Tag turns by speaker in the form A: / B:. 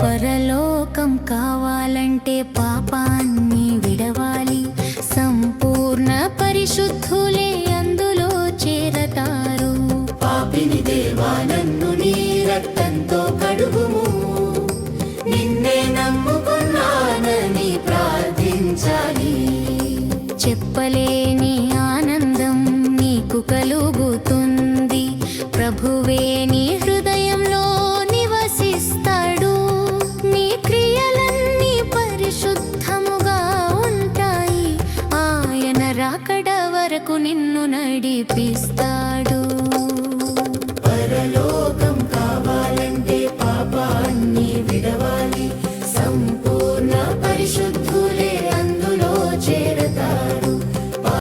A: పరలోకం కావాలంటే పాపాన్ని విడవాలి. సంపూర్ణ పరిశుద్ధులే అందులో చేరతారు.
B: పాపిని దేవా నన్ను నీ రక్తంతో కడుగుము, నిన్నే నమ్ముకున్నానని ప్రార్థించాలి.
A: చెప్పలేని ఆనందం నీకు కలుగుతుంది. ప్రభువే నీ హృదయంలో నివసిస్తాడు. నీ క్రియలన్నీ పరిశుద్ధముగా ఉంటాయి. ఆయన రాకడ వరకు నిన్ను నడిపిస్తాడు.